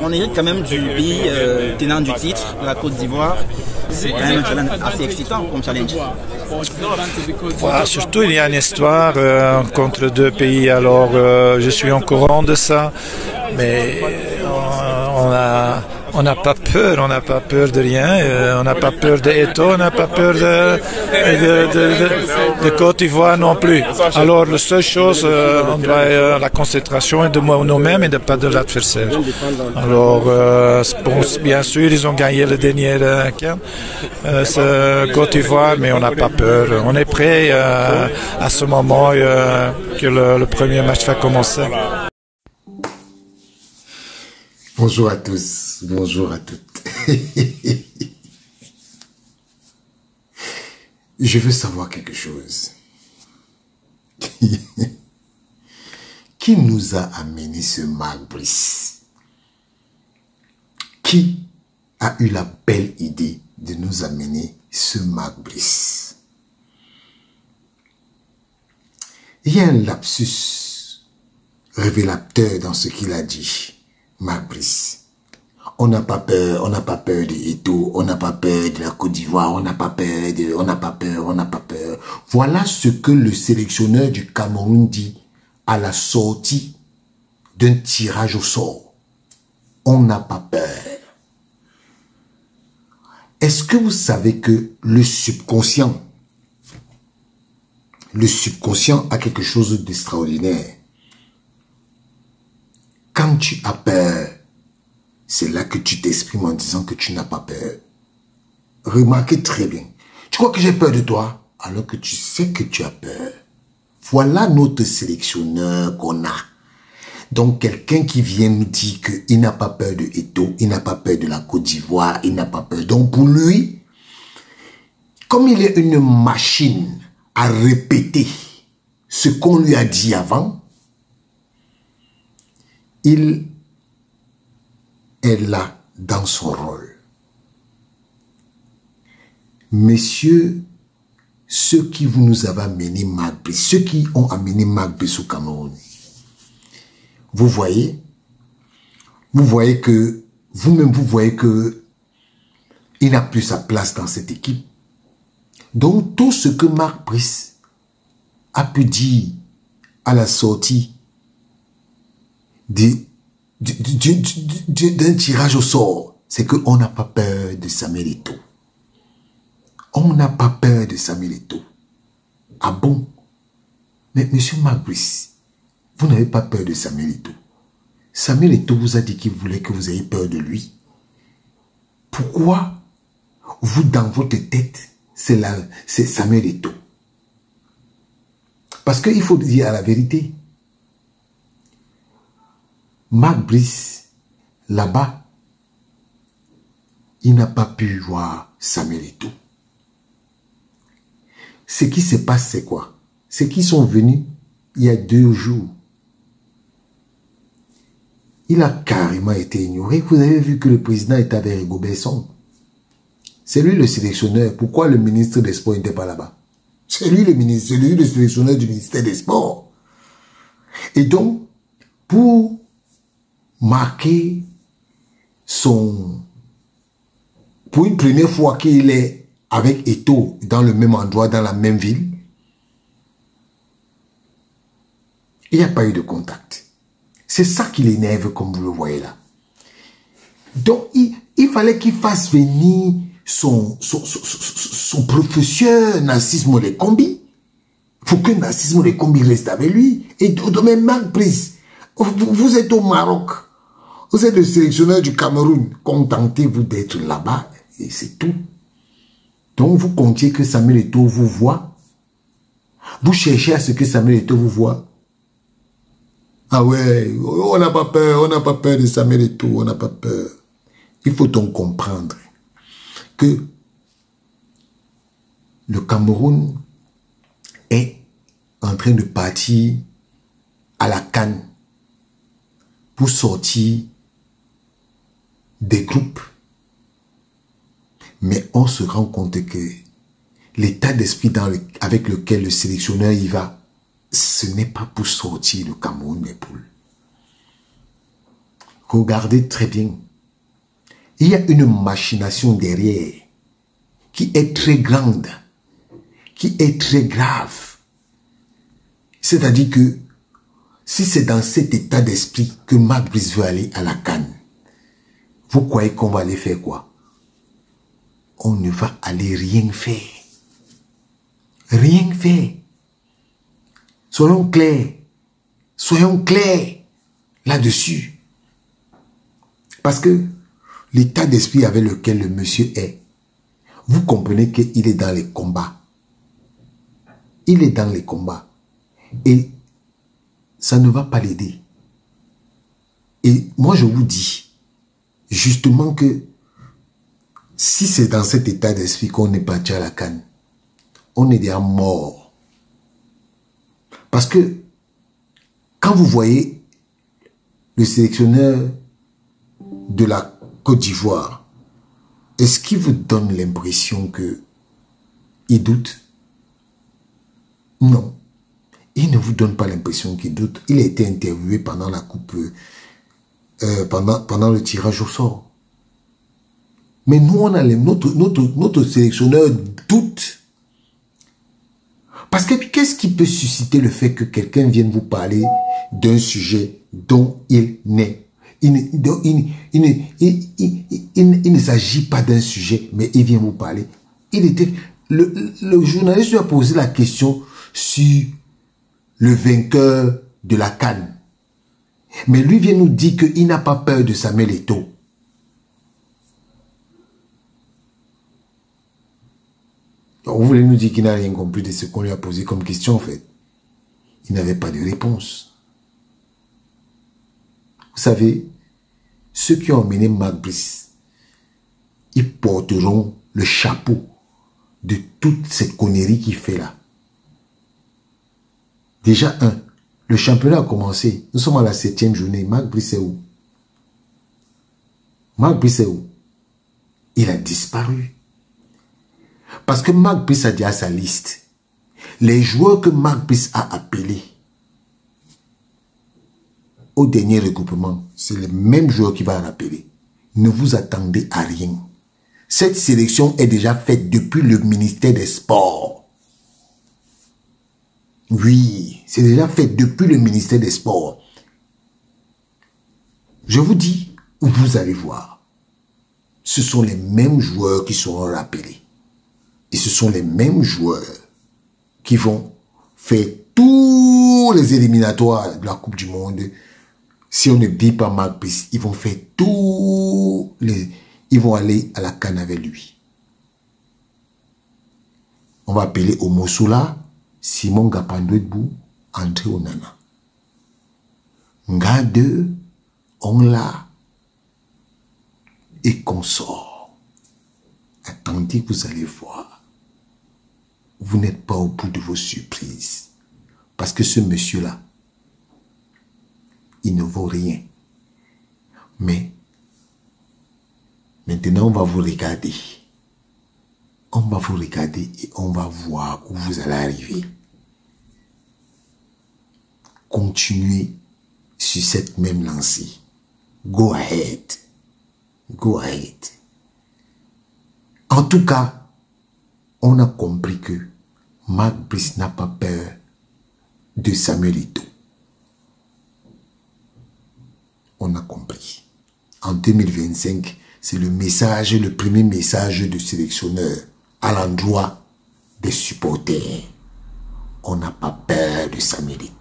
on hérite quand même du pays tenant du titre, la Côte d'Ivoire. C'est quand même un challenge assez excitant comme challenge. Voilà, surtout, il y a une histoire contre deux pays, alors je suis au courant de ça, mais on n'a pas peur, de rien, on n'a pas peur d'Eto, on n'a pas peur de Côte d'Ivoire non plus. Alors, la seule chose, la concentration est de nous-mêmes et pas de l'adversaire. Alors, bien sûr, ils ont gagné le dernier Côte d'Ivoire, mais on n'a pas peur. On est prêt à ce moment que le premier match va commencer. Bonjour à tous, bonjour à toutes. Je veux savoir quelque chose. Qui nous a amené ce Marc Brice? Qui a eu la belle idée de nous amener ce Marc Brice? Il y a un lapsus révélateur dans ce qu'il a dit. Marc Brice, on n'a pas peur de Eto, on n'a pas peur de la Côte d'Ivoire, on n'a pas peur. Voilà ce que le sélectionneur du Cameroun dit à la sortie d'un tirage au sort. On n'a pas peur. Est-ce que vous savez que le subconscient a quelque chose d'extraordinaire? Quand tu as peur, c'est là que tu t'exprimes en disant que tu n'as pas peur. Remarquez très bien. Tu crois que j'ai peur de toi, alors que tu sais que tu as peur. Voilà notre sélectionneur qu'on a. Donc, quelqu'un qui vient nous dire qu'il n'a pas peur de Eto, il n'a pas peur de la Côte d'Ivoire, il n'a pas peur. Donc, pour lui, comme il est une machine à répéter ce qu'on lui a dit avant, il est là dans son rôle. Messieurs, ceux qui vous nous avez amené Marc Brice, ceux qui ont amené Marc Brice au Cameroun, vous voyez que, vous-même vous voyez que il n'a plus sa place dans cette équipe. Donc tout ce que Marc Brice a pu dire à la sortie d'un tirage au sort, c'est qu'on n'a pas peur de Samuel Eto. On n'a pas peur de Samuel Eto. Ah bon? Mais monsieur Marc Brice, vous n'avez pas peur de Samuel Eto. Samuel Eto vous a dit qu'il voulait que vous ayez peur de lui. Pourquoi vous, dans votre tête, c'est Samuel Eto? Parce qu'il faut dire la vérité. Marc Brice, là-bas, il n'a pas pu voir Samuel Eto. Ce qui se passe, c'est quoi? C'est qu'ils sont venus il y a 2 jours. Il a carrément été ignoré. Vous avez vu que le président était avec Rigobert-Song. C'est lui le sélectionneur. Pourquoi le ministre des Sports n'était pas là-bas? C'est lui le sélectionneur du ministère des Sports. Et donc, pour marquer pour une première fois qu'il est avec Eto dans le même endroit, dans la même ville, il n'y a pas eu de contact. C'est ça qui l'énerve, comme vous le voyez là. Donc, il fallait qu'il fasse venir son professeur Narcisse Mollet-Kombi. Il faut que Narcisse Mollet-Kombi reste avec lui. Et même Marc Brice, vous êtes au Maroc. Vous êtes le sélectionneur du Cameroun. Contentez-vous d'être là-bas et c'est tout. Donc vous comptiez que Samuel Eto vous voit. Vous cherchez à ce que Samuel Eto vous voit. Ah ouais, on n'a pas peur de Samuel Eto, on n'a pas peur. Il faut donc comprendre que le Cameroun est en train de partir à la CAN pour sortir des groupes. Mais on se rend compte que l'état d'esprit avec lequel le sélectionneur y va, ce n'est pas pour sortir le Cameroun des poules. regardez très bien. Il y a une machination derrière qui est très grande, qui est très grave. C'est-à-dire que si c'est dans cet état d'esprit que Marc Brice veut aller à la CAN, vous croyez qu'on va aller faire quoi? On ne va aller rien faire. Rien faire. Soyons clairs là-dessus. Parce que l'état d'esprit avec lequel le monsieur est, vous comprenez qu'il est dans les combats. Il est dans les combats. Et ça ne va pas l'aider. Et moi, je vous dis, justement que si c'est dans cet état d'esprit qu'on est parti à la CAN, on est déjà mort. Parce que quand vous voyez le sélectionneur de la Côte d'Ivoire, est-ce qu'il vous donne l'impression qu'il doute? Non. Il ne vous donne pas l'impression qu'il doute. Il a été interviewé pendant la coupe, pendant le tirage au sort. Mais nous, on a notre sélectionneur doute. Parce que qu'est-ce qui peut susciter le fait que quelqu'un vienne vous parler d'un sujet dont il n'est. Il ne s'agit pas d'un sujet, mais il vient vous parler. Le journaliste lui a posé la question sur le vainqueur de la CAN. Mais lui vient nous dire qu'il n'a pas peur de Samuel Eto'o. Vous voulez nous dire qu'il n'a rien compris de ce qu'on lui a posé comme question, en fait. Il n'avait pas de réponse. Vous savez, ceux qui ont emmené Marc Brice, ils porteront le chapeau de toute cette connerie qu'il fait là. Déjà, le championnat a commencé. Nous sommes à la 7e journée. Marc Brice est où? Marc Brice est où? Il a disparu. Parce que Marc Brice a dit à sa liste, les joueurs que Marc Brice a appelés au dernier regroupement, c'est les mêmes joueurs qui va en appeler. Ne vous attendez à rien. Cette sélection est déjà faite depuis le ministère des Sports. Oui, c'est déjà fait depuis le ministère des Sports. Je vous dis, vous allez voir. Ce sont les mêmes joueurs qui seront rappelés. Et ce sont les mêmes joueurs qui vont faire tous les éliminatoires de la Coupe du Monde. Si on ne dit pas Marc Brice, ils vont faire tous les... Ils vont aller à la CAN avec lui. On va appeler Omosola, Simon Gapandouebou, André Onana. Ngade, Onla et consort. Attendez, vous allez voir. Vous n'êtes pas au bout de vos surprises. Parce que ce monsieur-là, il ne vaut rien. Mais maintenant, on va vous regarder. On va vous regarder et on va voir où vous allez arriver. Continuez sur cette même lancée. Go ahead. Go ahead. En tout cas, on a compris que Marc Brice n'a pas peur de Samuel Eto'o. On a compris. En 2025, c'est le premier message de sélectionneur à l'endroit des supporters. On n'a pas peur de Samuel Eto'o.